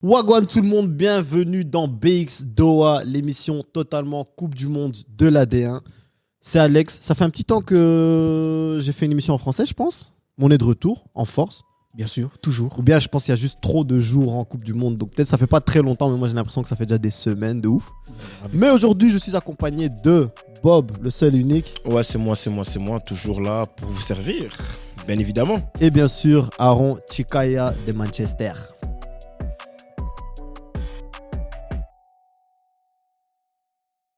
Wagwan tout le monde, bienvenue dans BX Doha, l'émission totalement Coupe du Monde de l'AD1. C'est Alex, ça fait un petit temps que j'ai fait une émission en français, je pense. On est de retour, en force. Bien sûr, toujours. Ou bien je pense qu'il y a juste trop de jours en Coupe du Monde, donc peut-être ça fait pas très longtemps, mais moi j'ai l'impression que ça fait déjà des semaines de ouf. Mais aujourd'hui je suis accompagné de Bob, le seul et unique. Ouais, c'est moi, toujours là pour vous servir, bien évidemment. Et bien sûr Aaron Chikaya de Manchester.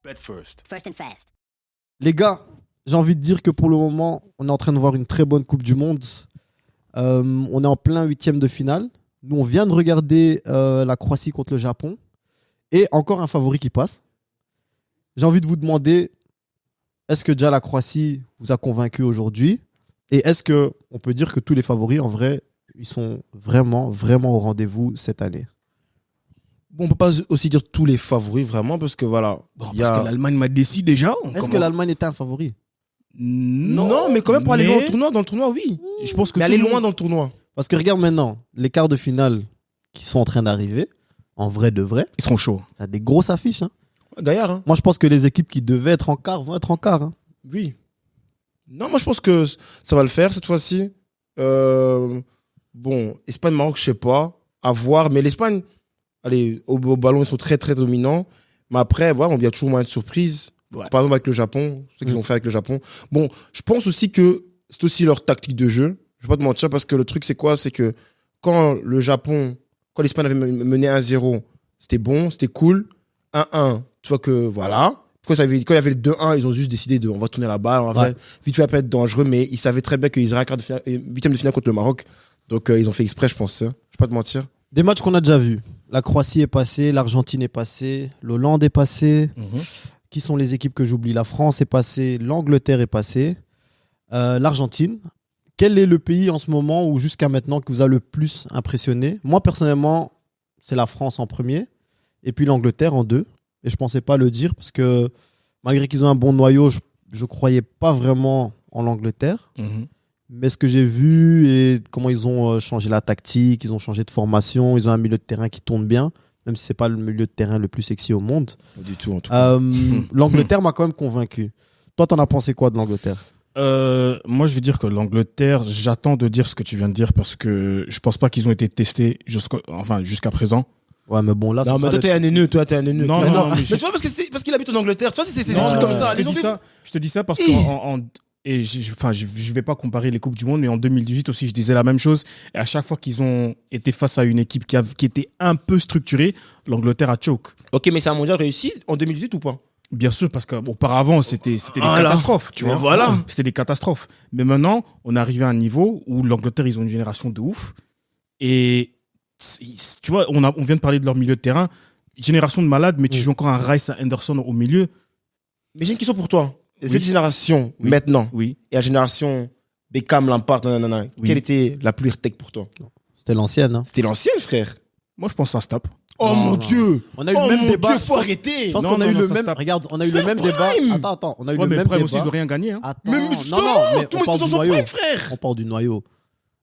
Bet first. First and fast. Les gars, j'ai envie de dire que pour le moment, on est en train de voir une très bonne Coupe du Monde. On est en plein 8e de finale. Nous, on vient de regarder la Croatie contre le Japon. Et encore un favori qui passe. J'ai envie de vous demander, est-ce que déjà la Croatie vous a convaincu aujourd'hui? Et est-ce qu'on peut dire que tous les favoris, en vrai, ils sont vraiment, vraiment au rendez-vous cette année? Bon, on peut pas aussi dire tous les favoris, vraiment, parce que voilà. Bon, il y a- parce que l'Allemagne m'a décidé déjà. Est-ce que l'Allemagne était un favori? Non, mais quand même pour aller loin dans le tournoi, oui. Je pense que Mais tout aller le loin monde- dans le tournoi. Parce que regarde maintenant, les quarts de finale qui sont en train d'arriver, en vrai de vrai, Ils seront chauds. ça a des grosses affiches. Hein. Ouais, Gaillard, hein. Moi, je pense que les équipes qui devaient être en quart vont être en quart. Hein. Oui. Non, moi je pense que ça va le faire cette fois-ci. Bon, Espagne-Maroc, je sais pas. À voir. Mais l'Espagne, allez, au ballon, ils sont très très dominants. Mais après, voilà, il y a toujours moyen de surprise. Ouais. Par exemple, avec le Japon, ce qu'ils ont fait avec le Japon. Bon, je pense aussi que c'est aussi leur tactique de jeu. Je vais pas te mentir parce que le truc, c'est quoi? C'est que quand l'Espagne avait mené 1-0, c'était bon, c'était cool. 1-1, tu vois que voilà. Quand il y avait le 2-1, ils ont juste décidé on va tourner la balle. En vrai, vite fait, ça peut être dangereux, mais ils savaient très bien qu'ils iraient à 8e de finale contre le Maroc. Donc, ils ont fait exprès, je pense. Hein. Je vais pas te mentir. Des matchs qu'on a déjà vus. La Croatie est passée, l'Argentine est passée, l'Hollande est passée. Qui sont les équipes que j'oublie? La France est passée, l'Angleterre est passée, l'Argentine. Quel est le pays en ce moment ou jusqu'à maintenant qui vous a le plus impressionné? Moi, personnellement, c'est la France en premier et puis l'Angleterre en deux. Et je pensais pas le dire parce que malgré qu'ils ont un bon noyau, je croyais pas vraiment en l'Angleterre. Mais ce que j'ai vu et comment ils ont changé la tactique, ils ont changé de formation, ils ont un milieu de terrain qui tourne bien, même si c'est pas le milieu de terrain le plus sexy au monde. Pas du tout, en tout cas. L'Angleterre m'a quand même convaincu. Toi, t'en as pensé quoi de l'Angleterre? Moi, je vais dire que l'Angleterre, j'attends de dire ce que tu viens de dire parce que je pense pas qu'ils ont été testés jusqu'à présent. Ouais, mais bon, là, Non, mais toi, t'es un haineux. Non, Mais non, mais mais tu vois, parce qu'il habite en Angleterre. Tu vois, c'est des Non, trucs comme ça. Je te dis ça parce que je vais pas comparer les coupes du monde, mais en 2018 aussi, je disais la même chose. Et à chaque fois qu'ils ont été face à une équipe qui était un peu structurée, l'Angleterre a choke. Ok, mais c'est un mondial réussi en 2018 ou pas? Bien sûr, parce qu'auparavant, c'était des catastrophes, tu vois. Voilà. C'était des catastrophes. Mais maintenant, on est arrivé à un niveau où l'Angleterre, ils ont une génération de ouf. Et tu vois, on vient de parler de leur milieu de terrain. Génération de malades, mais tu joues encore un Rice à Henderson au milieu. Mais j'ai une question pour toi. Oui. Cette génération, Oui. maintenant, Oui. et la génération Beckham, Lampard, Oui. quelle était la plus tech pour toi? c'était l'ancienne. Hein. C'était l'ancienne, frère. Moi, je pense que ça se tape. Oh Non, mon non. Dieu! On a eu Oh le même mon débat. Dieu, faut arrêter! Je pense Non, qu'on a non, eu non, le ça même. se tape. Regarde, on a eu le Frère même débat. Prime. Attends, on a eu Ouais, le mais même Prime débat. aussi, ils ont rien gagné. Hein. Attends, Mais non, justement, non, mais tout on le parle monde du dans son noyau. prime, frère! On parle du noyau.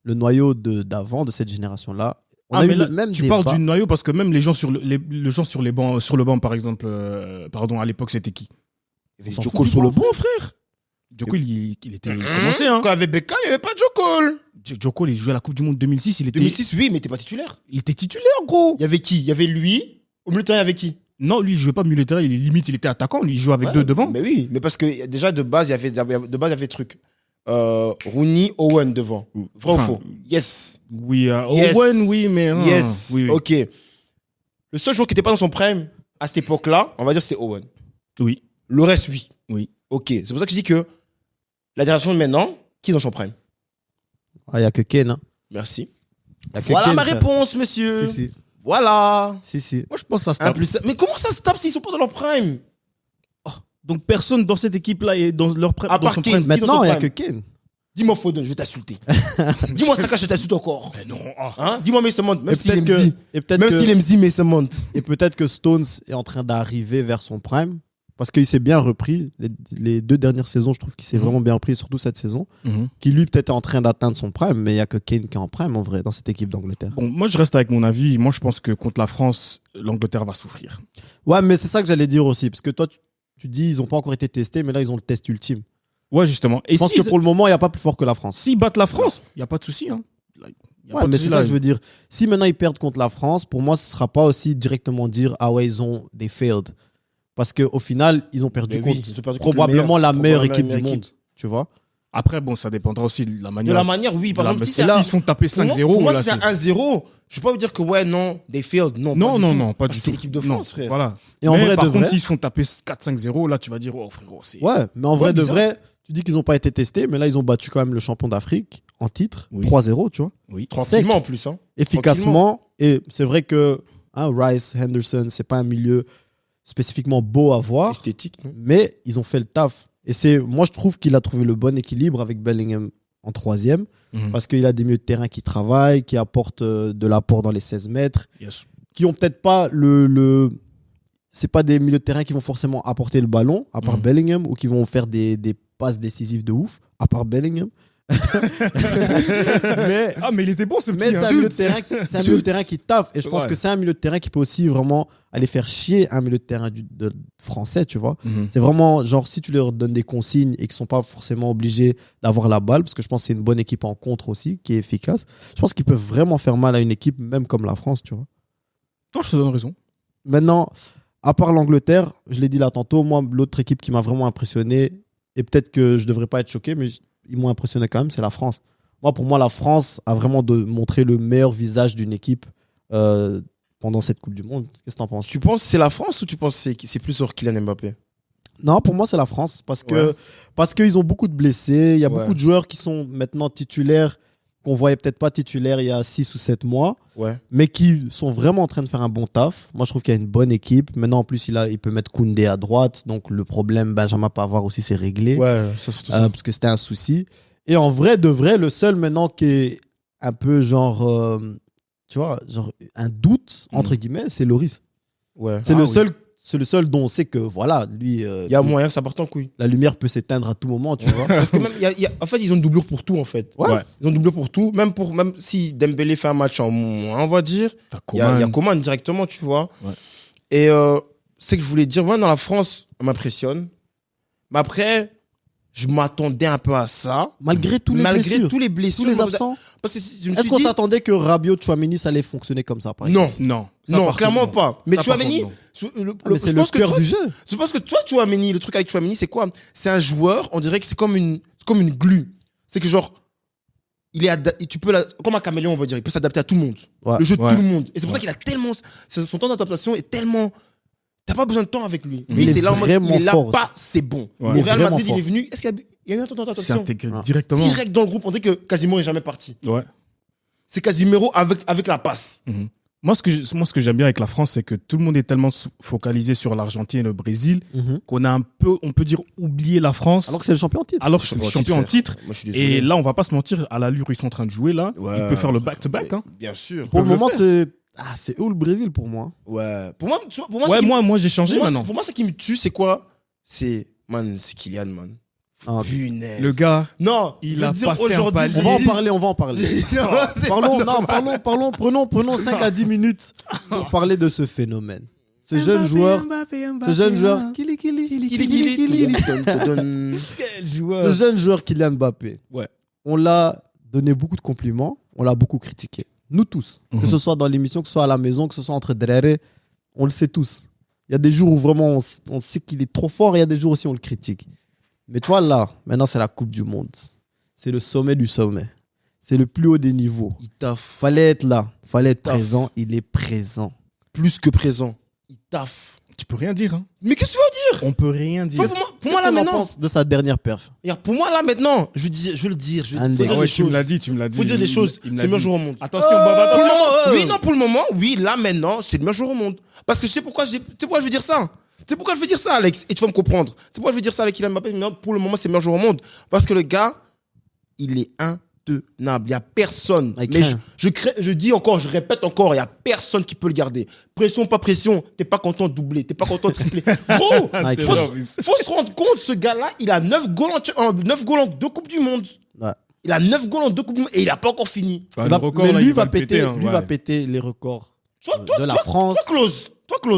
Le noyau d'avant, de cette génération-là. On a Mais eu là, le même tu débat. parles du noyau parce que même les gens sur le banc, par exemple, à l'époque, c'était qui? Il y avait s'en Joe fout Cole du sur le banc. banc, frère! Joko, il était commencé. Hein. Quand il y avait Beckham, il n'y avait pas Joe Cole! Joko, il jouait à la Coupe du Monde 2006. 2006, oui, mais t'es pas titulaire. Il était titulaire, gros. Il y avait qui? Il y avait lui. Au milieu de terrain, il y avait qui? Non, lui, il jouait pas milieu de terrain. Il était attaquant. Lui, il jouait avec Ouais, deux devant. Mais oui, mais parce que déjà, de base, il y avait truc. Rooney, Owen devant. Vrai ou Enfin, faux? Yes. Oui, Yes. Owen, oui, mais. Yes. Oui, oui. Ok. Le seul joueur qui n'était pas dans son prime à cette époque-là, on va dire, c'était Owen. Oui. Le reste, oui. Oui. Ok. C'est pour ça que je dis que la génération de maintenant, qui est dans son prime? Il n'y a que Ken. Hein. Merci. Y a que Voilà Ken, ma frère. réponse, monsieur. Si, si. Voilà. Si. Moi, je pense que ça se Un tape. plus un. Mais comment ça se tape s'ils sont pas dans leur prime? Donc, personne dans cette équipe-là est dans leur À dans part son Kane. prime. Maintenant, il n'y a prime. que Ken. Dis-moi Foden, je vais t'insulter. Dis-moi Saka, je t'insulte encore. Non. Hein? Dis-moi Mason Mount, même Et s'il peut-être aime que- et peut-être Même que- s'il aime Mason Mount. Et peut-être que Stones est en train d'arriver vers son prime. parce qu'il s'est bien repris. Les 2 dernières saisons, je trouve qu'il s'est vraiment bien repris, surtout cette saison. Qui lui, peut-être, est en train d'atteindre son prime, mais il n'y a que Kane qui est en prime, en vrai, dans cette équipe d'Angleterre. Bon, moi, je reste avec mon avis. Moi, je pense que contre la France, l'Angleterre va souffrir. Ouais, mais c'est ça que j'allais dire aussi, parce que toi, tu dis, ils n'ont pas encore été testés, mais là, ils ont le test ultime. Ouais, justement. Et Je pense que pour le moment, il n'y a pas plus fort que la France. s'ils battent la France, il n'y a pas de souci. Hein. Y a Ouais, pas de mais souci c'est ça là. que je veux dire. Si maintenant ils perdent contre la France, pour moi, ce ne sera pas aussi directement dire ah ouais, ils ont des failed. Parce qu'au final, ils ont perdu Mais oui, contre ils ont perdu contre probablement la meilleure probablement équipe la du meilleure monde. Tu vois. Après, bon, ça dépendra aussi de la De manière. la manière, oui. Par exemple, si c'est s'ils se font taper Pour moi, 5-0, pour moi, là, si c'est un 1-0, je ne vais pas vous dire que ouais, non, they failed. Non, non, pas Parce du que c'est tout. l'équipe de Non, France, frère. Voilà. Et en Mais vrai par de contre, vrai. s'ils se font taper 4-5-0, là, tu vas dire, oh frérot, c'est. Ouais, mais en vrai de bizarre. vrai, tu dis qu'ils n'ont pas été testés, mais là, ils ont battu quand même le champion d'Afrique en titre, Oui. 3-0, tu vois. Oui. Tranquillement en plus. Hein. Efficacement. Et c'est vrai que Rice, Henderson, c'est pas un milieu spécifiquement beau à voir. Esthétique, non? Mais ils ont fait le taf. Et moi, je trouve qu'il a trouvé le bon équilibre avec Bellingham en 3e, Mhm. parce qu'il a des milieux de terrain qui travaillent, qui apportent de l'apport dans les 16 mètres, Yes. qui ont peut-être pas c'est pas des milieux de terrain qui vont forcément apporter le ballon, à part Mhm. Bellingham, ou qui vont faire des passes décisives de ouf, à part Bellingham. mais Ah, mais il était bon ce mais petit. c'est hein. un milieu de terrain, c'est un milieu de terrain qui taffe. Et je pense Ouais. que c'est un milieu de terrain qui peut aussi vraiment aller faire chier un milieu de terrain français, tu vois. Mhm. C'est vraiment, genre, si tu leur donnes des consignes et qu'ils sont pas forcément obligés d'avoir la balle, parce que je pense que c'est une bonne équipe en contre aussi, qui est efficace, je pense qu'ils peuvent vraiment faire mal à une équipe, même comme la France, tu vois. Non, je te donne raison. Maintenant, à part l'Angleterre, je l'ai dit là tantôt, moi, l'autre équipe qui m'a vraiment impressionné, et peut-être que je devrais pas être choqué, mais ils m'ont impressionné quand même, c'est la France. Moi, pour moi, la France a vraiment montré le meilleur visage d'une équipe pendant cette Coupe du Monde. Qu'est-ce que t'en penses? Tu penses que c'est la France ou tu penses que c'est plus sur Kylian Mbappé? Non, pour moi, c'est la France. Parce Ouais. qu'ils ont beaucoup de blessés. Il y a Ouais. beaucoup de joueurs qui sont maintenant titulaires, qu'on voyait peut-être pas titulaires il y a 6 ou 7 mois, Ouais. mais qui sont vraiment en train de faire un bon taf. Moi, je trouve qu'il y a une bonne équipe. Maintenant, en plus, il peut mettre Koundé à droite. Donc, le problème Benjamin Pavard aussi, c'est réglé. Ouais, ça surtout ça. Parce que c'était un souci. Et en vrai, de vrai, le seul maintenant qui est un peu genre, tu vois, genre un doute, entre guillemets, c'est Loris. Ouais. C'est Ah le oui. seul. C'est le seul dont on sait que voilà, lui, Il y a moyen que ça parte en couille. la lumière peut s'éteindre à tout moment, tu vois. Parce que même, en fait, ils ont une doublure pour tout, en fait. Ouais. Ils ont une doublure pour tout. Même si Dembélé fait un match en moins, on va dire, T'as il y a Coman. Coman directement, tu vois. Ouais. Et c'est que je voulais dire, moi, dans la France, on m'impressionne. Mais après, je m'attendais un peu à ça. Malgré tous les Malgré blessures, tous les blessures. tous les moi, absents. Parce que je me Est-ce suis qu'on dit, s'attendait que Rabiot, Chouameni, ça allait fonctionner comme ça, par exemple? non. Non. Ça, Non, par clairement contre, non. pas. Mais Ça, tu vois, par contre, Meni, non. Mais c'est le cœur du jeu. je pense que toi, Chouameni, le truc avec Chouameni, c'est quoi? C'est un joueur, on dirait que c'est comme une glue. C'est que genre, comme un caméléon, on va dire, il peut s'adapter à tout le monde. Ouais. Le jeu de Ouais. tout le monde. Et c'est pour Ouais. ça qu'il a tellement, son temps d'adaptation est tellement, t'as pas besoin de temps avec lui. Il Lui, est c'est là en mode, vraiment il est là, fort. pas, c'est bon. Ouais. Au Il est Real vraiment Madrid, il fort. est venu, est-ce qu'il y a eu un temps C'est d'adaptation? intégré Ah. directement. Direct dans le groupe, on dit que Casimiro est jamais parti. Ouais. C'est Casimiro avec la passe. Moi, ce que j'aime bien avec la France, c'est que tout le monde est tellement focalisé sur l'Argentine et le Brésil qu'on a un peu, on peut dire, oublié la France. Alors que c'est le champion en titre. Alors que c'est le champion en titre. Moi, je suis désolé. Et là, on va pas se mentir, à l'allure où ils sont en train de jouer, là, Ouais. il peut faire le back-to-back. Hein. Bien sûr. Pour le peuvent le moment, faire. c'est où le Brésil pour moi? Ouais. Pour moi, tu vois, pour moi, Ouais, c'est- moi, j'ai changé pour moi, maintenant. Pour moi, ce qui me tue, c'est quoi? C'est Kylian, man. Ah, Punaise. Le gars, Non, il je veux a dire, passé un aujourd'hui, palier. on va en parler, on va en parler. Non, c'est Parlons, pas non, normal. prenons 5 à 10 minutes pour parler de ce phénomène. Ce jeune joueur, Kili, kili. Donne. Quel ce joueur. jeune joueur Kylian Mbappé, Ouais. on l'a donné beaucoup de compliments, on l'a beaucoup critiqué. Nous tous, que ce soit dans l'émission, que ce soit à la maison, que ce soit entre Drere, on le sait tous. Il y a des jours où vraiment on sait qu'il est trop fort, et il y a des jours aussi où on le critique. Mais tu vois là, maintenant c'est la Coupe du Monde. C'est le sommet du sommet. C'est le plus haut des niveaux. Il taffe. Fallait être là, fallait être Taf. présent, il est présent. Plus que présent. Il taffe. Tu peux rien dire. Hein. Mais qu'est-ce que tu veux dire? On peut rien dire. Pour moi, là, Qu'est-ce qu'on en maintenant. pense de sa dernière perf? Regarde, pour moi, là, maintenant, je veux le dire. Faut Un dire des- Ah ouais, les tu me choses. l'as dit, tu me l'as dit. Faut dire les choses. Il me C'est l'a le meilleur dit. joueur au monde. Attention, Baba, Pour le attention. moment, oui, non, pour le moment, oui, là, maintenant, c'est le meilleur joueur au monde. Parce que je sais pourquoi je veux dire ça. Tu sais pourquoi je veux dire ça, Alex? Et tu vas me comprendre. Tu sais pourquoi je veux dire ça avec Kylian Mbappé? Mais non, pour le moment, c'est le meilleur joueur au monde. Parce que le gars, il est intenable. Il y a personne. Il Mais craint. je dis encore, je répète encore, il y a personne qui peut le garder. Pression, pas pression. T'es pas content de doubler, t'es pas content de tripler. Gros, Ah, C'est faut, vrai, en plus. faut se rendre compte, ce gars-là, il a 9 goals en 2 Coupes du Monde. Ouais. Il a 9 goals en 2 Coupes du Monde et il a pas encore fini. Enfin, Il le va- record, mais là, lui il va le péter, hein, lui ouais. va péter les records Toi, de la France.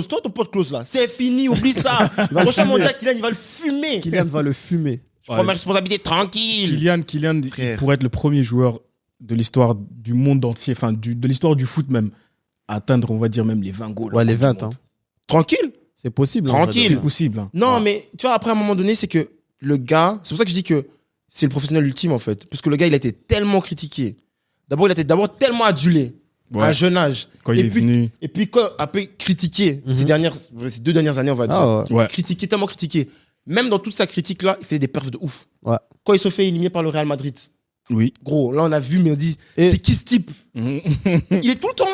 Toi, ton pote Klaus, là, c'est fini, oublie ça. va le Prochain fumer. mondial, Kylian, il va le fumer. Kylian va le fumer. Je prends ma responsabilité tranquille. Kylian, il Frère. pourrait être le premier joueur de l'histoire du monde entier, enfin de l'histoire du foot même, à atteindre, on va dire, même les 20 goals. Ouais, en les Coupe du 20, Monde. hein. Tranquille. C'est possible. hein, Tranquille. on va C'est dire. possible. hein. Non, Ouais. mais tu vois, après, à un moment donné, c'est que le gars, c'est pour ça que je dis que c'est le professionnel ultime, en fait. Parce que le gars, il a été tellement critiqué. D'abord, il a été tellement adulé à un Ouais. jeune âge. Quand il est venu. Et puis, quand, après, critiqué Mhm. ces 2 dernières années, on va dire. Ah, ouais. Ouais. Critiqué, tellement critiqué. Même dans toute sa critique-là, il fait des perfs de ouf. Ouais. Quand il se fait éliminer par le Real Madrid, Oui. gros, là, on a vu, mais on dit, Et- c'est qui ce type? Mhm. Il est tout le temps là.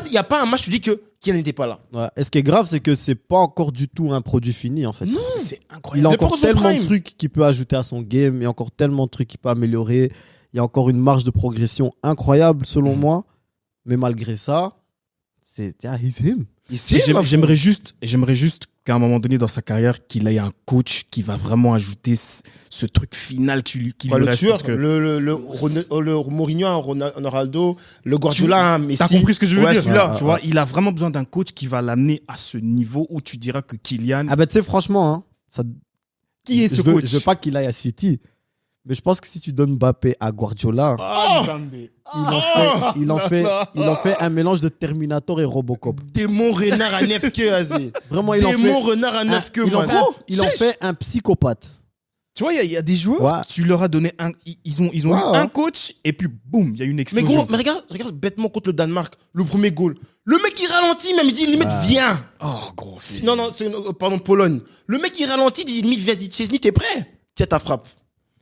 Il y a pas un match, tu dis qu'il n'était pas là. Ouais. Et ce qui est grave, c'est que c'est pas encore du tout un produit fini, en fait. Non. C'est Il incroyable. a Mais pas encore dans son tellement de prime. trucs qu'il peut ajouter à son game. Il y a encore tellement de trucs qu'il peut améliorer. Il y a encore une marge de progression incroyable, selon moi. Mais malgré ça, c'est he's him. J'aimerais juste qu'à un moment donné dans sa carrière, qu'il ait un coach qui va vraiment ajouter ce truc final qui lui Le reste. tueur, parce que le Mourinho, un Ronaldo, le Guardiola, un Messi. T'as compris ce que je veux Ouais, dire celui-là. Tu vois, il a vraiment besoin d'un coach qui va l'amener à ce niveau où tu diras que Kylian. Ah ben, tu sais, franchement, hein, ça, Qui est ce je veux, coach je veux pas qu'il aille à City. Mais je pense que si tu donnes Mbappé à Guardiola, il en fait un mélange de Terminator et Robocop. Démon renard à 9 queues, Azé. Vraiment, il en Démon fait, renard à 9 queues, il en man. fait, il en fait un psychopathe. Tu vois, il y a des joueurs, Ouais. tu leur as donné un. Ils ont eu Ouais. un coach et puis boum, il y a eu une Mais explosion. gros, mais regarde bêtement contre le Danemark, le premier goal. Le mec il ralentit, même il dit limite viens. Oh, gros. c'est- Non, pardon, Pologne. Le mec il ralentit, il dit limite viens, dit Chesney, t'es prêt? Tiens ta frappe.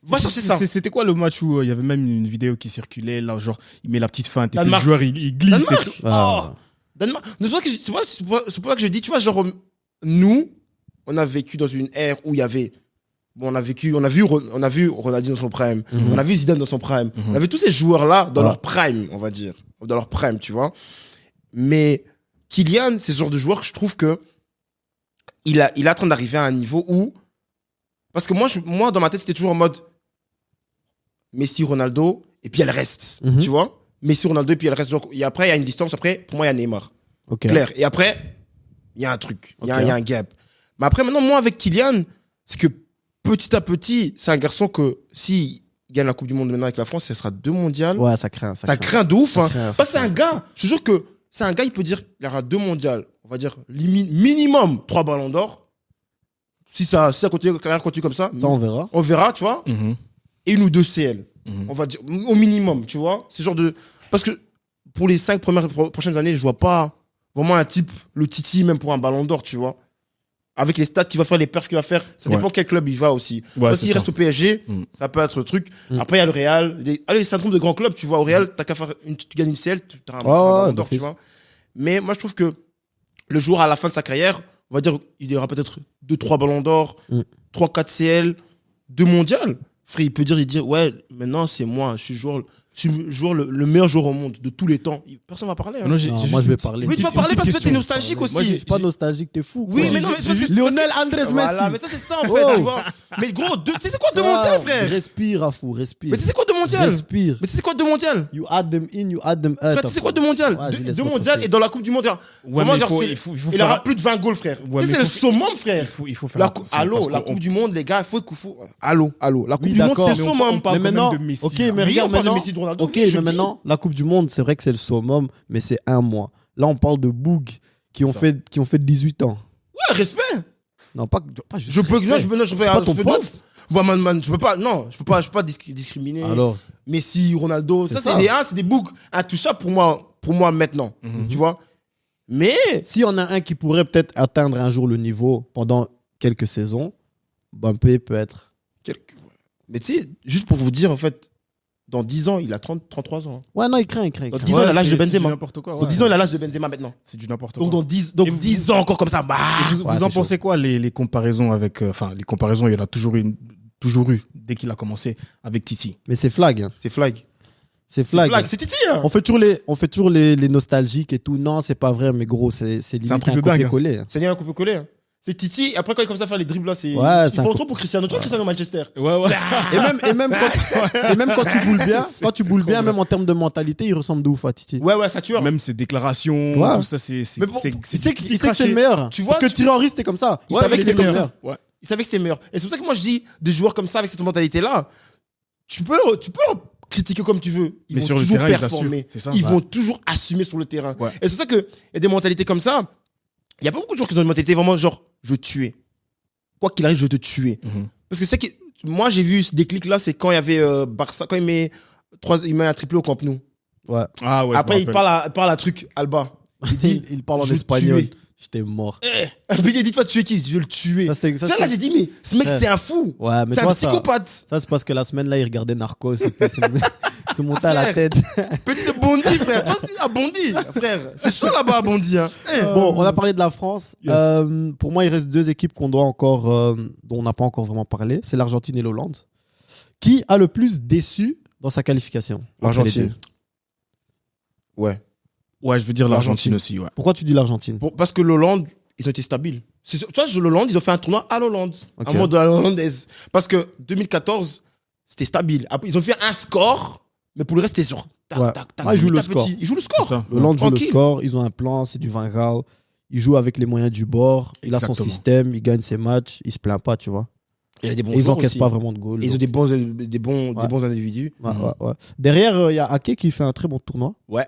Va chercher ça. C'était quoi le match où il y avait même une vidéo qui circulait, là, genre, il met la petite feinte et puis le Danemark. joueur il glisse et Danemark. tout. Ah. Oh. Danemark. C'est pour ça que je dis, tu vois, genre, nous, on a vécu dans une ère où il y avait. Bon, on a vu Ronaldinho dans son prime, on a vu Zidane dans son prime, on a vu tous ces joueurs-là dans Ouais. leur prime, on va dire. Dans leur prime, tu vois. Mais Kylian, c'est ce genre de joueur que je trouve que il est en train d'arriver à un niveau où. Parce que moi dans ma tête, c'était toujours en mode Messi, Ronaldo, et puis il y a le reste, Mhm. tu vois. Messi, Ronaldo, et puis il y a le reste. Donc, et après, il y a une distance. Après, pour moi, il y a Neymar. Ok. Clair. Et après, il y a un truc. Il y a Ok. un gap. Mais après, maintenant, moi, avec Kylian, c'est que petit à petit, c'est un garçon que s'il gagne la Coupe du Monde maintenant avec la France, ce sera 2 mondiales. Ouais, ça craint. Ça craint de ouf. Ça Hein. craint, Parce que c'est un gars, je te jure que c'est un gars, il peut dire il aura 2 mondiales. On va dire minimum 3 ballons d'or. Si ça continue, la carrière continue comme ça, Ça, on verra. on verra, tu vois. Mhm. Et 1 ou 2 CL. Mhm. On va dire au minimum, tu vois. C'est genre de. Parce que pour les 5 prochaines années, je vois pas vraiment un type, le Titi, même pour un ballon d'or, tu vois. Avec les stats qu'il va faire, les perfs qu'il va faire, ça Ouais. dépend quel club il va aussi. Ouais, c'est S'il ça. reste au PSG, Mm. ça peut être le truc. Mm. Après, il y a le Real. Les syndromes de grands clubs, tu vois. Au Real, t'as qu'à faire tu gagnes une CL, tu as un ballon d'or, tu d'office. vois. Mais moi, je trouve que le joueur à la fin de sa carrière, on va dire, il aura peut-être 2-3 ballons d'or, Mm. 3-4 CL, 2 mondiales. Frère, il peut dire, ouais, maintenant, c'est moi, je suis le meilleur joueur au monde de tous les temps. Personne va parler. Hein. Non, j'ai Non, juste moi, je vais une petite- parler. Oui, tu vas une parler petite parce que t'es question. nostalgique aussi. Moi, Je suis pas nostalgique, t'es fou. Oui, quoi. mais non, mais c'est juste- Lionel Andrés Voilà, Messi. mais ça, c'est ça, en Oh. fait, tu vois. Mais gros, tu sais c'est quoi 2 mondiales, frère? Respire, Afou, respire. Mais tu sais c'est quoi 2 mondiales? Respire. Mais tu sais c'est quoi 2 mondiales? You add them in, you add them out. Frère, tu sais quoi 2 mondiales? Vas-y, 2 laisse-moi mondiales tranquille. et dans la Coupe du Monde. Vraiment, mais genre, il faut il faire- aura plus de 20 goals, frère. Ouais, Tu sais, mais c'est le faut- summum, frère. Il faut faire attention, Allô, parce la qu'on- Coupe du Monde, les gars, il faut. Allô. La Coupe Oui, du Monde, d'accord, c'est le mais summum. on parle Mais quand même maintenant, de Messi, ok, là. mais Oui, regarde on parle de maintenant. Messi, de Ronaldo, Ok, oui, je mais dis. maintenant, la Coupe du Monde, c'est vrai que c'est le summum, mais c'est un mois. Là, on parle de Boug qui ont fait 18 ans. Ouais, respect. Non, pas juste Je peux. respect. Non, je peux. pas ton je peux pote. de ouf. Bon, man, je peux pas. Non, je peux pas discriminer. Alors, Messi, Ronaldo, C'est ça, ça. c'est des boucs intouchables pour moi maintenant. Mhm. Tu vois? Mais. s'il y en a un qui pourrait peut-être atteindre un jour le niveau pendant quelques saisons, Mbappé peut être. Mais tu sais, juste pour vous dire, en fait, dans 10 ans, il a 33 ans. Ouais, non, il craint. Dans 10 ans, il a l'âge de c'est Benzema. du n'importe quoi. Dans ouais. 10 ans, il a l'âge de Benzema maintenant. C'est du n'importe Donc, quoi. dans 10, Et vous- 10 ans encore comme ça, bah. Et vous Ouais, en c'est pensez quoi, les comparaisons avec. Enfin, les comparaisons, il y en a toujours eu, dès qu'il a commencé, avec Titi. Mais c'est flag. Hein. C'est flag. C'est flag. C'est Titi, hein. On fait toujours les nostalgiques et tout. Non, c'est pas vrai, mais gros, c'est limite un truc de dingue, hein. copier-coller. C'est bien un coupé-collé. Hein. C'est Titi. Après, quand il commence à faire les dribbles là, c'est. Ouais, il c'est un prend trop pour Cristiano. Tu vois Cristiano Manchester. Ouais. Et même quand tu boules bien, même en termes de mentalité, il ressemble de ouf à Titi. Ouais, ça tue. Même ses déclarations, Ouais. tout ça, c'est Mais bon, Il sait que c'est le meilleur. Tu vois, Parce que Thierry Henry, c'était comme ça. Il Ouais, savait il que c'était était comme meilleur. ça. Ouais. Il savait que c'était meilleur. Et c'est pour ça que moi je dis, des joueurs comme ça, avec cette mentalité-là, tu peux leur critiquer comme tu veux. Ils Mais vont sur le toujours terrain, ils performer. assurent. C'est ça. Ils Ouais. vont toujours assumer sur le terrain. Ouais. Et c'est pour ça qu'il y a des mentalités comme ça. Il n'y a pas beaucoup de joueurs qui ont une mentalité vraiment genre, je veux te tuer. Quoi qu'il arrive, je veux te tuer. Mhm. Parce que c'est que moi j'ai vu ce déclic-là, c'est quand il y avait Barça, quand il met un triplé au Camp Nou. Ouais. Ah ouais. Après, je me rappelle. parle à truc, Alba. Il dit, Il parle en je veux te espagnol. tuer. J'étais mort. Puis il dit, toi, tuer qui? Je veux le tuer. Ça, c'était- Tu ça, vois, là, j'ai dit, mais ce mec, Ouais. c'est un fou. Ouais, mais C'est tu un vois, ça, psychopathe. ça, c'est parce que la semaine là, il regardait Narcos et puis c'est monté à la Frère. tête. Petit Bondy, frère. Toi, c'est à Bondy, frère. C'est chaud là-bas à Bondy. Hein. Bon, on a parlé de la France. Yes. Pour moi, il reste deux équipes qu'on doit encore, dont on n'a pas encore vraiment parlé. C'est l'Argentine et l'Hollande. Qui a le plus déçu dans sa qualification? entre les L'Argentine. deux? Ouais. Ouais, je veux dire L'Argentine. l'Argentine aussi, ouais. Pourquoi tu dis l'Argentine? Bon, parce que l'Hollande, ils ont été stabiles. Tu vois, l'Hollande, ils ont fait un tournoi à l'Hollande. Ok. Un mode de la hollandaise. Parce que 2014, c'était stable. Après, ils ont fait un score, mais pour le reste, c'était sur. Tac, Ouais. tac, tac. Ouais, ils jouent le petit à score. petit. Ils jouent le C'est score. ça. L'Hollande joue le Tranquille. score, ils ont un plan, c'est du Van Gaal. Il joue avec les moyens du bord, il a son Exactement. système, il gagne ses matchs, il se plaint pas, tu vois. Il a des bons Et ils joueurs encaissent aussi. pas vraiment de goals. Et ils ont donc. des bons individus. Ouais, ouais. Derrière, il y a Ake qui fait un très bon tournoi. Ouais.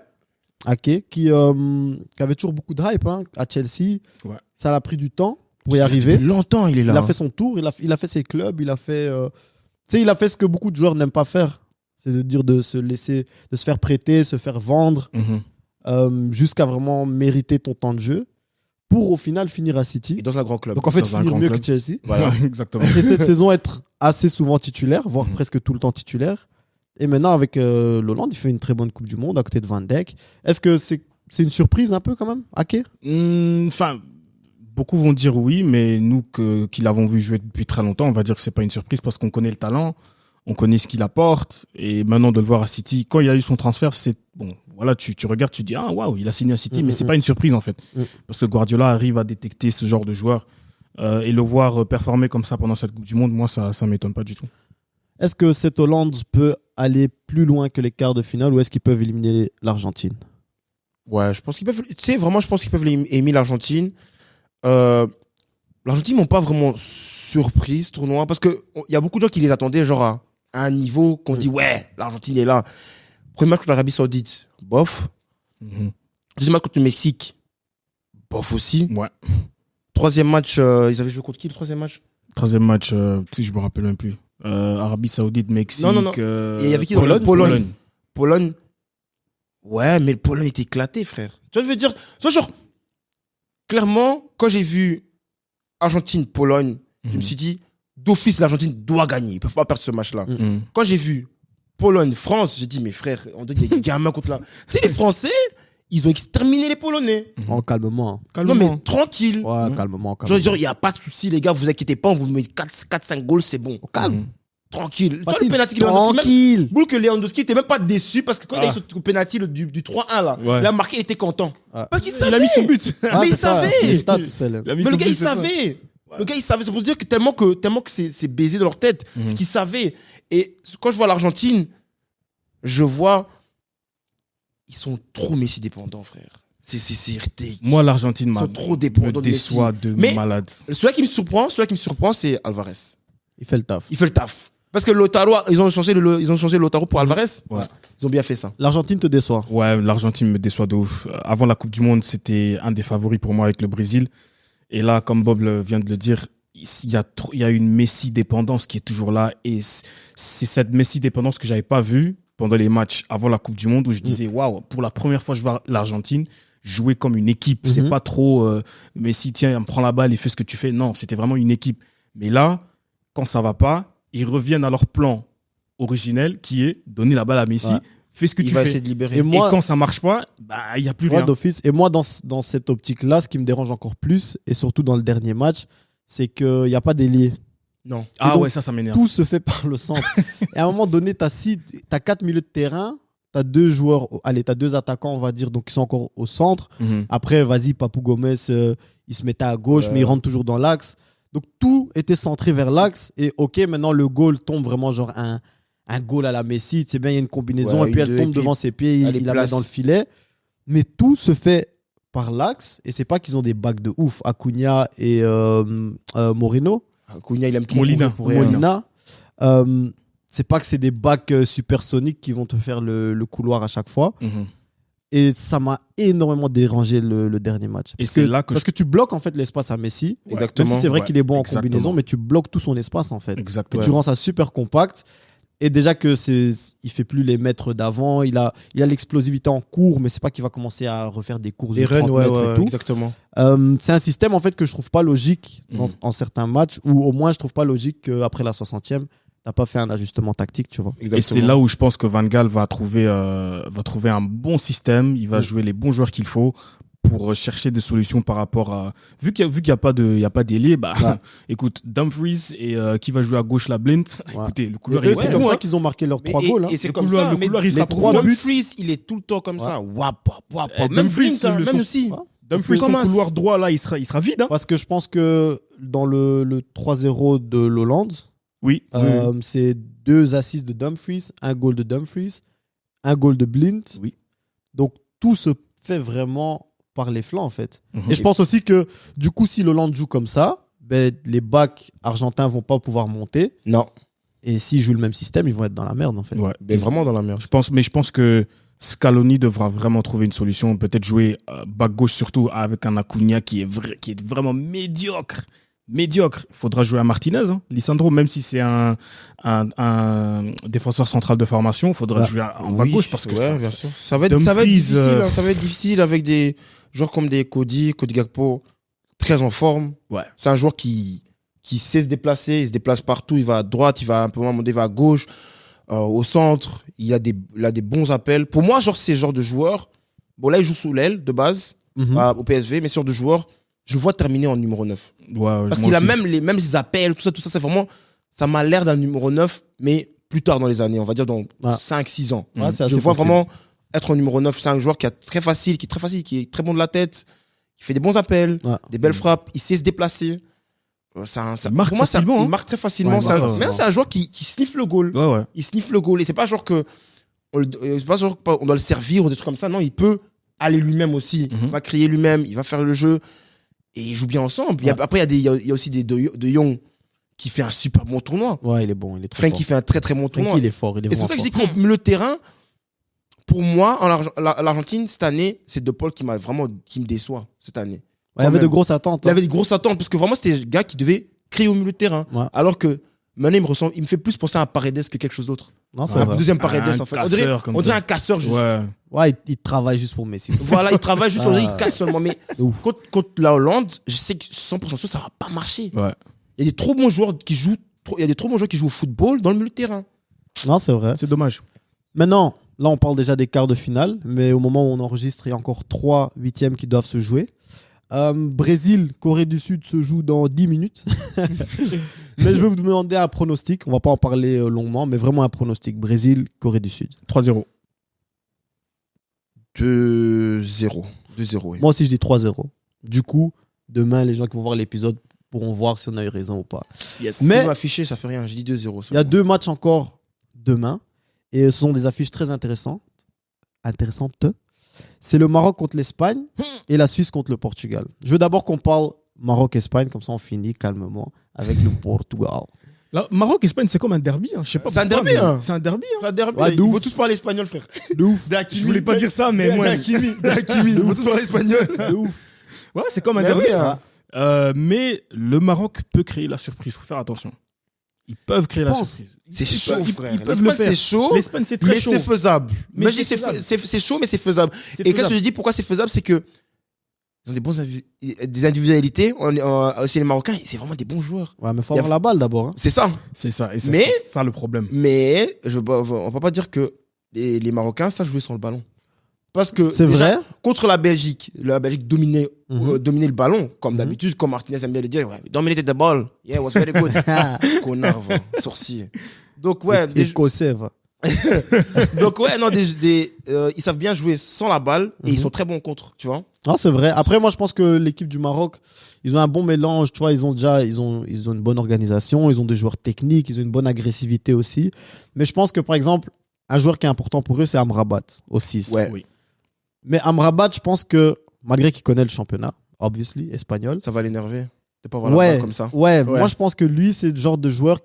Ake qui avait toujours beaucoup de hype hein, à Chelsea. Ouais. Ça a pris du temps pour y arriver. Longtemps, il est là. Il a fait son tour, il a fait ses clubs, il a fait, tu sais, il a fait ce que beaucoup de joueurs n'aiment pas faire. C'est-à-dire de se laisser, de se faire prêter, se faire vendre, Mhm. jusqu'à vraiment mériter ton temps de jeu pour au final finir à City. Et dans un grand club. Donc en fait, Dans un finir grand mieux club. que Chelsea. Voilà. Ouais, exactement. Et cette saison, être assez souvent titulaire, voire Mhm. presque tout le temps titulaire. Et maintenant, avec l'Hollande, il fait une très bonne Coupe du Monde à côté de Van Dijk. Est-ce que c'est une surprise un peu quand même, Ake? Enfin, beaucoup vont dire oui, mais nous qui l'avons vu jouer depuis très longtemps, on va dire que c'est pas une surprise parce qu'on connaît le talent, on connaît ce qu'il apporte, et maintenant de le voir à City, quand il y a eu son transfert, c'est bon. Voilà, tu regardes, tu dis ah waouh, il a signé à City, mais c'est pas une surprise en fait, parce que Guardiola arrive à détecter ce genre de joueur et le voir performer comme ça pendant cette Coupe du Monde, moi ça m'étonne pas du tout. Est-ce que cette Hollande peut aller plus loin que les quarts de finale ou est-ce qu'ils peuvent éliminer l'Argentine? Ouais, je pense qu'ils peuvent. Tu sais, vraiment, je pense qu'ils peuvent éliminer l'Argentine. L'Argentine m'ont pas vraiment surpris ce tournoi parce que il y a beaucoup de gens qui les attendaient genre à un niveau qu'on dit ouais, l'Argentine est là. Premier match contre l'Arabie Saoudite, bof. Mhm. Deuxième match contre le Mexique, bof aussi. Ouais. Troisième match, ils avaient joué contre qui le troisième match? Troisième match, tu sais, je me rappelle même plus. Arabie Saoudite, Mexique. Non. Et il y avait qui dans le Pologne. Pologne. Ouais, mais le Pologne était éclaté, frère. Tu vois, je veux dire, tu vois, genre, clairement, quand j'ai vu Argentine-Pologne, je me suis dit, d'office, l'Argentine doit gagner. Ils peuvent pas perdre ce match-là. Mhm. Quand j'ai vu Pologne-France, j'ai dit, mais frère, on dirait des gamins contre là. Tu sais, les Français, ils ont exterminé les Polonais. En calmement. Non, mais tranquille. Ouais, Mhm. calmement. Genre, il n'y a pas de souci, les gars, vous inquiétez pas, on vous met 4-5 goals, c'est bon. Calme. Mhm. Tranquille. Tu vois, Facile. le penalty que Lewandowski, même- Tranquille. Boule que Lewandowski était même pas déçu parce que quand il a Ah. eu ce penalty du 3-1 là, Ouais. il a marqué, il était content. Ouais. Parce qu'il Il a savait. mis son but. Ah, mais il c'est ça, savait. les stats, tout seul. Il a mis Mais son le gars, but, il c'est ça. savait. Le gars, il savait. C'est pour dire que tellement que c'est baisé dans leur tête. Mhm. Ce qu'ils savaient. Et quand je vois l'Argentine, je vois. Ils sont trop Messi dépendants, frère. C'est ridicule. Moi, l'Argentine Ils sont m'a trop dépendants me de déçoit Messi. de Mais- malade. Celui qui me surprend, c'est Alvarez. Il fait le taf. Il fait le taf. Parce que Lautaro, ils ont changé Lautaro pour Alvarez. Ouais. Ils ont bien fait ça. L'Argentine te déçoit. Ouais, l'Argentine me déçoit de ouf. Avant la Coupe du Monde, c'était un des favoris pour moi avec le Brésil. Et là, comme Bob vient de le dire, il y a une Messi-dépendance qui est toujours là. Et c'est cette Messi-dépendance que j'avais pas vue pendant les matchs avant la Coupe du Monde où je disais, waouh, pour la première fois, je vois l'Argentine jouer comme une équipe. C'est pas trop Messi, tiens, prends la balle et fais ce que tu fais. Non, c'était vraiment une équipe. Mais là, quand ça va pas, ils reviennent à leur plan originel qui est donner la balle à Messi, Ouais. fais ce que Il tu va fais. essayer de libérer. Et moi, Et quand ça marche pas, bah, il y a plus ouais, rien. d'office. Et moi, dans cette optique-là, ce qui me dérange encore plus, et surtout dans le dernier match, c'est qu'il n'y a pas d'ailier. Non. Ah donc, ouais, ça m'énerve. Tout se fait par le centre. Et à un moment donné, tu as 4 milieux de terrain, t'as deux joueurs, allez, t'as deux attaquants, on va dire, donc qui sont encore au centre. Après, vas-y, Papou Gomez, il se mettait à gauche, mais il rentre toujours dans l'axe. Donc tout était centré vers l'axe. Et ok, maintenant le goal tombe vraiment genre un goal à la Messi. C'est bien, il y a une combinaison, Ouais, et puis elle et tombe puis devant ses pieds, elle il la met place. dans le filet. Mais tout se fait par l'axe. Et c'est pas qu'ils ont des bacs de ouf. Acuna et Moreno. Cunha, il aime trop Molina. courir pour rien. Molina. C'est pas que c'est des bacs supersoniques qui vont te faire le couloir à chaque fois. Et ça m'a énormément dérangé le dernier match. Et c'est là que Parce que tu bloques en fait l'espace à Messi. Exactement. Même si c'est vrai Ouais, qu'il est bon en exactement. combinaison, mais tu bloques tout son espace en fait. Exactement. Et tu rends ça super compact. Et déjà que il fait plus les mètres d'avant, il a l'explosivité en cours, mais c'est pas qu'il va commencer à refaire des courses Les de 30 runs, ouais, mètres et ouais, tout. exactement. C'est un système en fait que je trouve pas logique en certains matchs, ou au moins je trouve pas logique qu'après la 60e, t'as pas fait un ajustement tactique, tu vois. Exactement. Et c'est là où je pense que Van Gaal va trouver un bon système. Il va jouer les bons joueurs qu'il faut pour chercher des solutions par rapport à. Vu qu'il y a pas d'ailier, bah, Ouais. écoute, Dumfries et qui va jouer à gauche la Blind. Ouais. Écoutez, le couloir Et eux, il c'est est comme bon, ça hein. qu'ils ont marqué leurs 3 et, goals. Hein. et c'est Le comme couloir- ça. le mais couloir, il sera les pour trois vous. Dumfries, il est tout le temps comme ça. Wap, wap, wap. Eh, Même Dumfries, Flint, hein, le même son- aussi. Ouais. Dumfries, son Thomas. couloir droit là, il sera vide. Hein. Parce que je pense que dans le 3-0 de l'Hollande, Oui. c'est 2 assists de Dumfries, un goal de Dumfries, un goal de Blind. Oui. Donc tout se fait vraiment par les flancs en fait. Mhm. Et je pense aussi que du coup, si l'Hollande joue comme ça, ben, les backs argentins vont pas pouvoir monter. Non, Et s'ils jouent le même système, ils vont être dans la merde en fait. Ouais. mais vraiment dans la merde. Je pense que Scaloni devra vraiment trouver une solution. Peut-être jouer back gauche, surtout avec un Acuna qui est vraiment médiocre. Médiocre. Il faudra jouer à Martinez. Hein. Lisandro, même si c'est un défenseur central de formation, il faudra Ouais. jouer en back Oui, gauche parce que ouais, ça, bien ça- sûr. Ça va être Dumfries, difficile. Hein, ça va être difficile avec des joueurs comme des Cody Gakpo, très en forme. Ouais. C'est un joueur qui sait se déplacer. Il se déplace partout. Il va à droite, il va un peu moins monter, il va à gauche, au centre. Il a des bons appels. Pour moi, genre, c'est ce genre de joueur. Bon, là, il joue sous l'aile de base Mhm. au PSV, mais ce genre de joueur, je le vois terminer en numéro 9. ouais, Parce moi qu'il a aussi. même les mêmes appels, tout ça, c'est vraiment. Ça m'a l'air d'un numéro 9, mais plus tard dans les années, on va dire dans Ouais. 5-6 ans. Ouais, c'est Je assez le vois possible. vraiment être en numéro 9. C'est un joueur qui est très facile, qui est très bon de la tête, qui fait des bons appels, Ouais. des belles frappes, il sait se déplacer. Il marque pour moi, facilement, il hein. marque très facilement. Ouais, il marque Mais c'est un joueur qui sniffe le goal. Ouais, ouais. Il sniffe le goal. Et c'est pas genre que. C'est pas genre qu'on doit le servir ou des trucs comme ça. Non, il peut aller lui-même aussi. Mhm. Il va créer lui-même, il va faire le jeu. Et ils jouent bien ensemble. Après, il y a aussi des De Jong qui fait un super bon tournoi. Ouais, il est bon, il est très Frank fort. qui fait un très très bon tournoi. Frank, il est fort, il est Et c'est pour vraiment ça que je fort. dis que le terrain, pour moi, l'Argentine, cette année, c'est De Paul qui me déçoit cette année. Ouais, il y avait même. de grosses attentes. Il hein. avait des grosses attentes parce que vraiment, c'était un gars qui devait créer au milieu de terrain. Ouais. Alors que maintenant, il me fait plus penser à un Paredes que quelque chose d'autre. Non, c'est Un vrai. deuxième Paredes, Un en fait. casseur comme On dirait ça. un casseur juste. Ouais. Ouais, il travaille juste pour Messi. Voilà, il travaille juste, on dirait Ah. qu'il casse seulement. Mais De ouf. contre la Hollande, je sais que 100% sûr, ça va pas marcher. Ouais. Il y a des trop bons joueurs qui jouent. Il y a des trop bons joueurs qui jouent au football dans le milieu de terrain. Non, c'est vrai. C'est dommage. Maintenant, là, on parle déjà des quarts de finale, mais au moment où on enregistre, il y a encore 3 huitièmes qui doivent se jouer. Brésil, Corée du Sud se joue dans 10 minutes. Mais je vais vous demander un pronostic. On va pas en parler longuement, mais vraiment un pronostic. Brésil, Corée du Sud. 3-0. 2-0. 2-0, oui. Moi aussi, je dis 3-0. Du coup, demain, les gens qui vont voir l'épisode pourront voir si on a eu raison ou pas. Yes. Mais- Mais affiché, ça fait rien. Je dis 2-0. Il y a 2 matchs encore demain. Et ce sont des affiches très intéressantes. C'est le Maroc contre l'Espagne et la Suisse contre le Portugal. Je veux d'abord qu'on parle Maroc-Espagne, comme ça on finit calmement avec le Portugal. Là, Maroc-Espagne, c'est comme un derby. Hein. Je sais pas C'est un pourquoi, derby, mais hein. C'est un derby. Hein. Enfin, derby, Ouais, de il ouf. faut tous parler espagnol, frère. De ouf. Je voulais pas dire ça, mais moi. D'Hakimi, il faut tous parler espagnol. De ouf. Ouais, c'est comme un Mais derby. oui, hein. Mais le Maroc peut créer la surprise. Faut faire attention. Ils peuvent créer la pense. surprise. C'est Ils chaud, peuvent- frère. Ils peuvent le L'Espagne, faire. c'est chaud, L'Espagne, c'est très mais chaud. c'est faisable. Mais Mais je dis, c'est faisable. c'est chaud, mais c'est faisable. C'est Et quand faisable. je dis pourquoi c'est faisable, c'est que ils ont des individualités. Aussi les Marocains, c'est vraiment des bons joueurs. Ouais, mais faut Il y a- avoir la balle d'abord. hein. C'est ça. C'est ça. Et Mais- c'est ça le problème. Mais on va pas dire que les Marocains savent jouer sans le ballon. Parce que C'est déjà, vrai. contre la Belgique dominait, Mhm. dominait le ballon, comme Mhm. d'habitude, comme Martinez aime bien le dire. Ouais, dominated the ball. Yeah, it was very good. Connard, va, sorcier. Donc, ouais, Écossais, va. Donc, ouais, non, ils savent bien jouer sans la balle et ils sont très bons contre, tu vois. Non, c'est vrai. Après, moi, je pense que l'équipe du Maroc, ils ont un bon mélange. Tu vois, ils ont une bonne organisation, ils ont des joueurs techniques, ils ont une bonne agressivité aussi. Mais je pense que, par exemple, un joueur qui est important pour eux, c'est Amrabat, au 6. Ouais. Oui. Mais Amrabat, je pense que, malgré qu'il connaît le championnat, obviously, espagnol. Ça va l'énerver de pas avoir la balle comme ça. Ouais, Ouais. moi je pense que lui, c'est le genre de joueur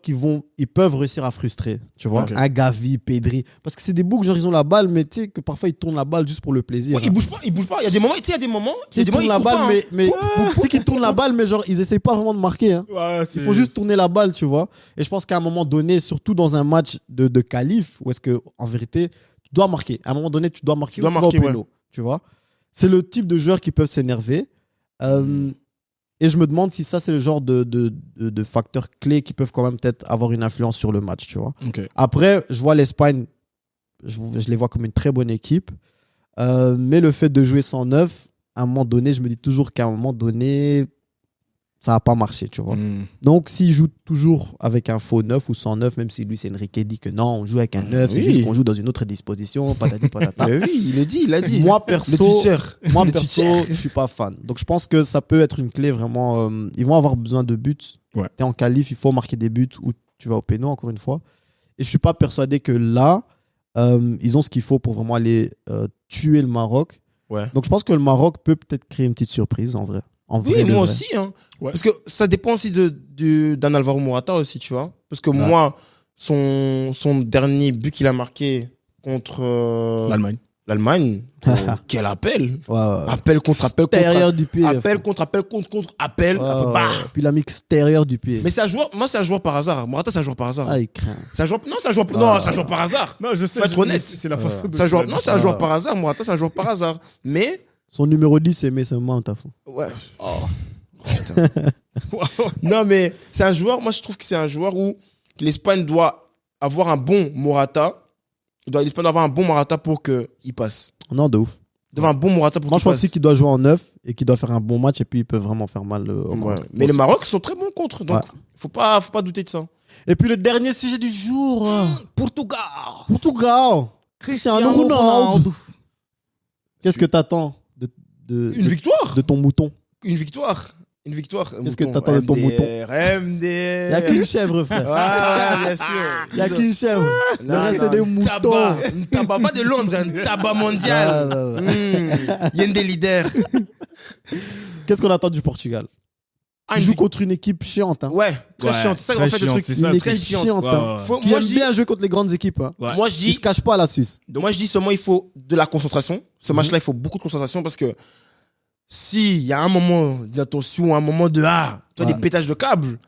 ils peuvent réussir à frustrer. Tu vois, Ok. un Gavi, Pedri. Parce que c'est des boucs, genre ils ont la balle, mais tu sais que parfois ils tournent la balle juste pour le plaisir. Ouais, il bouge pas. Il y a des moments, tu sais, il y a des moments, Ils tournent la il court balle, pas, hein. mais tu sais qu'ils tournent la balle, mais genre ils essayent pas vraiment de marquer. Hein. Ouais, Il faut juste tourner la balle, tu vois. Et je pense qu'à un moment donné, surtout dans un match de qualif, où est-ce que en vérité, tu dois marquer. À un moment donné, tu dois marquer. Tu dois ou tu marquer, vas au péno, tu vois. C'est le type de joueurs qui peuvent s'énerver. Et je me demande si ça, c'est le genre de facteurs clés qui peuvent quand même peut-être avoir une influence sur le match, tu vois. Ok. Après, je vois l'Espagne, je les vois comme une très bonne équipe. Mais le fait de jouer sans neuf, à un moment donné, je me dis toujours qu'à un moment donné, ça va pas marcher, tu vois. Donc, s'il joue toujours avec un faux 9 ou sans 9, même si lui, c'est Enrique dit que non, on joue avec un 9, c'est Oui. juste qu'on joue dans une autre disposition, patati patata. Mais oui, il l'a dit. Moi, perso, Le teacher. moi, Le perso, teacher. je suis pas fan. Donc, je pense que ça peut être une clé vraiment. Ils vont avoir besoin de buts. Ouais. T'es en qualif, il faut marquer des buts ou tu vas au péno, encore une fois. Et je suis pas persuadé que là, ils ont ce qu'il faut pour vraiment aller tuer le Maroc. Ouais. Donc, je pense que le Maroc peut peut-être créer une petite surprise en vrai. En Oui, vrai de moi vrai. aussi. Hein. Ouais. Parce que ça dépend aussi d'un Alvaro Morata aussi, tu vois. Parce que moi, son dernier but qu'il a marqué contre l'Allemagne, quel appel. Ouais, ouais. Appel contre appel contre Extérieur du pied. appel contre appel contre appel. Ouais, Bah. ouais. Puis la mix extérieur du pied. Mais c'est un joueur, moi c'est un joueur par hasard. Morata c'est un joueur par hasard. Ah, il craint. C'est un joueur, non, c'est un joueur, non, c'est un joueur par hasard. Non, je sais. Faut être honnête. C'est la façon dont C'est un tu joueur, l'as non, dit. c'est un joueur par hasard. Morata c'est un joueur par hasard. Mais, Son numéro 10, c'est Mason Mount, à fond. ouais. Non, mais c'est un joueur, moi je trouve que c'est un joueur où l'Espagne doit avoir un bon Morata. L'Espagne doit avoir un bon Morata pour qu'il passe. Non, de ouf. Devant un bon Morata pour Moi, qu'il je pense passe. aussi qu'il doit jouer en neuf et qu'il doit faire un bon match et puis il peut vraiment faire mal au Ouais. Maroc. Mais le Maroc sont très bons contre, donc Ouais. faut pas douter de ça. Et puis le dernier sujet du jour. Portugal. Portugal. Cristiano Ronaldo. Qu'est-ce que t'attends Une victoire. de ton mouton? Une victoire. Une victoire. Qu'est-ce que t'attends de ton mouton? Il n'y a qu'une chèvre, frère. Ouais, bien sûr. Il n'y a qu'une chèvre. Le reste, c'est des moutons. Un tabac, pas de Londres, un tabac mondial. Il y a des leaders. Qu'est-ce qu'on attend du Portugal? Il joue contre une équipe chiante. Hein. Ouais, très Ouais, chiante. C'est ça très en fait le chiante, truc. c'est ça, Une très équipe chiante. chiante. Ouais, Hein. ouais. Qui Moi, aime je dis, bien jouer contre les grandes équipes. Hein. Ouais. moi, je Ils ne dis, se cachent pas à la Suisse. moi, je dis seulement il faut de la concentration. Ce match-là, il faut beaucoup de concentration parce que s'il y a un moment d'inattention, un moment de tu vois, des pétages de câbles,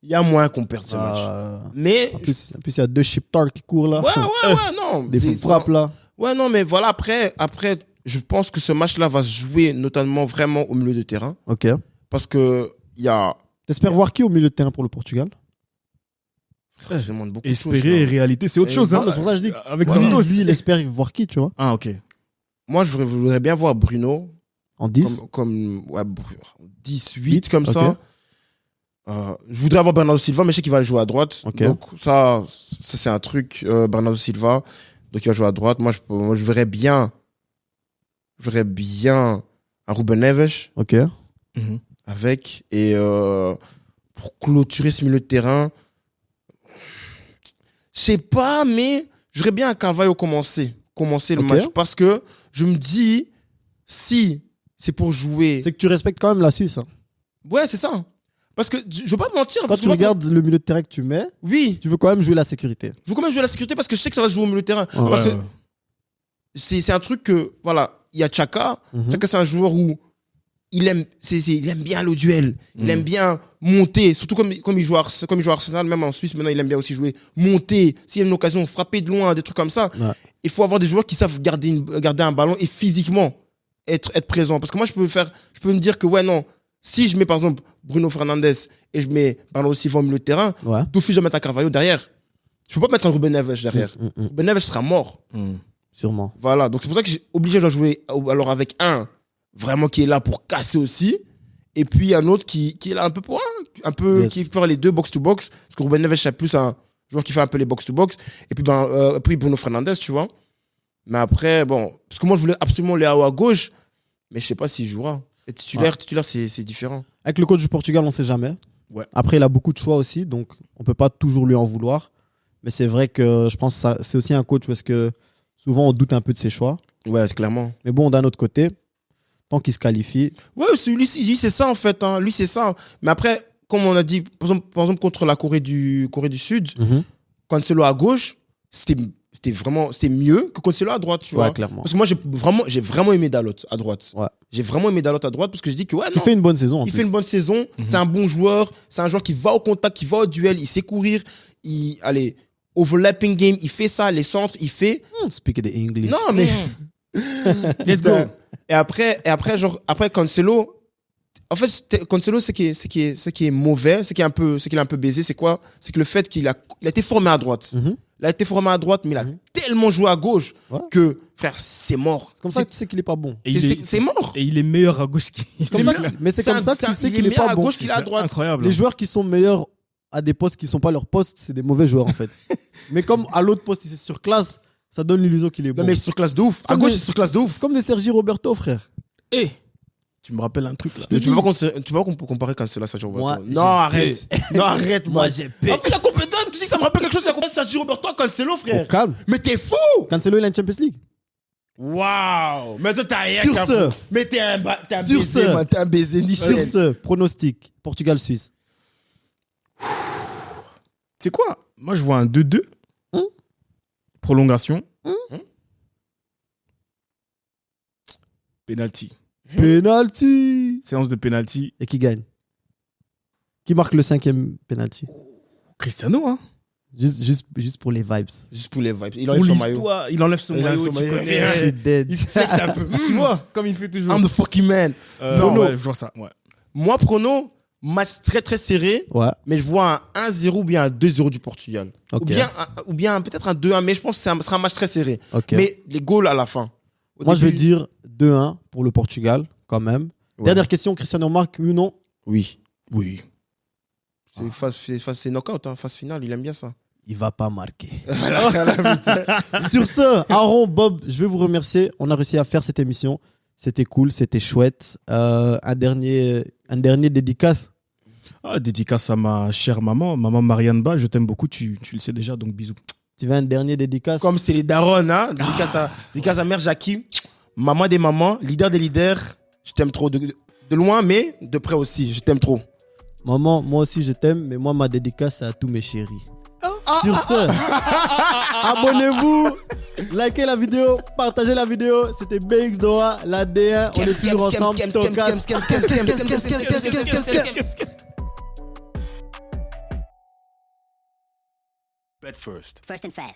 il y a moyen qu'on perde ce match. Mais, En plus, il y a deux Chiptar qui courent là. ouais, non. Des frappes là. Ouais, non, mais voilà, après, je pense que ce match-là va se jouer notamment vraiment au milieu de terrain. Ok. Parce que il y a. T'espères voir qui au milieu de terrain pour le Portugal? Je demande beaucoup de choses. Espérer et là. réalité, c'est autre Et chose. Non, Hein. mais c'est pour ça que je dis. Avec Lui, Santos. lui, il espère voir qui, tu vois? Ah, ok. Moi, je voudrais bien voir Bruno En 10. comme ouais, 10, 8 8, comme ok. ça. Je voudrais avoir Bernardo Silva, mais je sais qu'il va jouer à droite. Ok. Donc, ça c'est un truc. Bernardo Silva, donc il va jouer à droite. Moi, je verrais bien un Ruben Neves Ok. Mhm. avec. Et pour clôturer ce milieu de terrain, je sais pas, mais j'aurais bien un Carvalho commencer le Ok. match. Parce que je me dis, si c'est pour jouer. C'est que tu respectes quand même la Suisse. Hein. Ouais, c'est ça. Parce que je veux pas te mentir. Quand parce tu que moi, regardes le milieu de terrain que tu mets, oui, tu veux quand même jouer la sécurité. je veux quand même jouer la sécurité parce que je sais que ça va se jouer au milieu de terrain. Ouais. Parce que Ouais. c'est un truc que, voilà, il y a Chaka. Mhm. Chaka, c'est un joueur où il aime bien le duel. Il aime bien monter. Surtout comme il joue à Arsenal, même en Suisse, maintenant, il aime bien aussi jouer. Monter. S'il y a une occasion, frapper de loin, des trucs comme ça. Ouais. Il faut avoir des joueurs qui savent garder un ballon et physiquement être présent. Parce que moi, je peux me dire que, ouais, non, si je mets par exemple Bruno Fernandes et je mets Bernardo Silva au milieu de terrain, Ouais. d'office, je vais mettre un Carvalho derrière. Je peux pas mettre un Ruben Neves derrière. Ruben Neves sera mort. Sûrement. Voilà, donc c'est pour ça que j'ai obligé de jouer alors avec un vraiment qui est là pour casser aussi, et puis un autre qui est là un peu pour un peu Yes. qui peut faire les deux box to box, parce que Ruben Neves c'est plus un joueur qui fait un peu les box-to-box. Et puis, puis Bruno Fernandes, tu vois. Mais après, bon, parce que moi, je voulais absolument Leao à gauche, mais je sais pas s'il jouera. Et titulaire, c'est différent. Avec le coach du Portugal, on ne sait jamais. Ouais. Après, il a beaucoup de choix aussi, donc on ne peut pas toujours lui en vouloir. Mais c'est vrai que je pense que c'est aussi un coach où est-ce que souvent on doute un peu de ses choix. Ouais, clairement. Mais bon, d'un autre côté, tant qu'il se qualifie, Ouais, lui, c'est ça, en fait. Hein. Lui, c'est ça. Mais après, comme on a dit, par exemple contre la Corée du Sud, Cancelo à gauche, c'était mieux que Cancelo à droite, tu vois. ouais, clairement. Parce que moi, j'ai vraiment aimé Dalot à droite. Ouais. J'ai vraiment aimé Dalot à droite parce que je dis que, ouais, Il non. fait une bonne saison. En Il plus. fait une bonne saison, c'est un bon joueur, c'est un joueur qui va au contact, qui va au duel, il sait courir, allez, overlapping game, il fait ça, les centres, il fait. Speak the English. Non, mais. Let's go. Et après, Cancelo, en fait, Cancelo, ce qui est mauvais, ce qu'il a un peu baisé, c'est quoi? C'est que le fait qu'il a été formé à droite. Il a été formé à droite, mais il a tellement joué à gauche que, frère, c'est mort. C'est comme ça que tu sais qu'il est pas bon. C'est mort. Et il est meilleur à gauche qu'il Mais c'est comme ça que tu sais qu'il est meilleur pas à bon. gauche qu'il est à droite. Incroyable. Les joueurs qui sont meilleurs à des postes qui sont pas leurs postes, c'est des mauvais joueurs en fait. Mais comme à l'autre poste, il est sur classe, ça donne l'illusion qu'il est bon. Non, mais sur classe de ouf. À gauche, c'est sur classe de ouf. C'est comme des Sergi Roberto, frère. Eh, tu me rappelles un truc là. Tu peux pas comparer Cancelo à Sergio Roberto. Moi, Non, arrête. Non, arrête, moi. j'ai En fait, la compétence, tu dis que ça me rappelle quelque chose, la compétence Sergio Roberto à Cancelo, frère. Calme. Mais t'es fou. Cancelo, il a une Champions League. Waouh. Mais toi, t'as rien Sur qu'à ce. foutre. Mais t'es un Sur baiser, ce. man. T'es un baiser, Sur Nichel. ce, pronostic, Portugal-Suisse. C'est quoi? Moi, je vois un 2-2. Prolongation. Penalty. Penalty. Séance de penalty. Et qui gagne? Qui marque le 5e penalty? Cristiano, hein? Juste pour les vibes. Juste pour les vibes. Il Pour enlève son maillot. l'histoire, il enlève son Il enlève maillot. son tu maillot. connais. Je suis dead. Il se flexe un peu. Tu vois, comme il fait toujours. I'm the fucking man. Non, non. ouais, je vois ça. Ouais. Moi, prono, match très très serré. Ouais. Mais je vois un 1-0 ou bien un 2-0 du Portugal. Ok. Ou bien peut-être un 2-1. Mais je pense que ça sera un match très serré. Ok. Mais les goals à la fin. Moi, je vais dire 2-1 pour le Portugal, quand même. Ouais. Dernière question, Cristiano marque, oui ou non? Oui. Oui. C'est knockout, hein, phase finale, il aime bien ça. Il va pas marquer. Sur ce, Aaron, Bob, je vais vous remercier. On a réussi à faire cette émission. C'était cool, c'était chouette. Un dernier dédicace. Ah, dédicace à ma chère maman, maman Marianne Ba. Je t'aime beaucoup, tu le sais déjà, donc bisous. Tu veux un dernier dédicace? Comme c'est les darons, hein, dédicace à mère Jackie, maman des mamans, leader des leaders. Je t'aime trop de loin, mais de près aussi. Je t'aime trop. Maman, moi aussi je t'aime, mais moi ma dédicace c'est à tous mes chéris. Sur ce, abonnez-vous, likez la vidéo, partagez la vidéo. C'était BX Doha, la D1, on est toujours ensemble. Bet first. First and fast.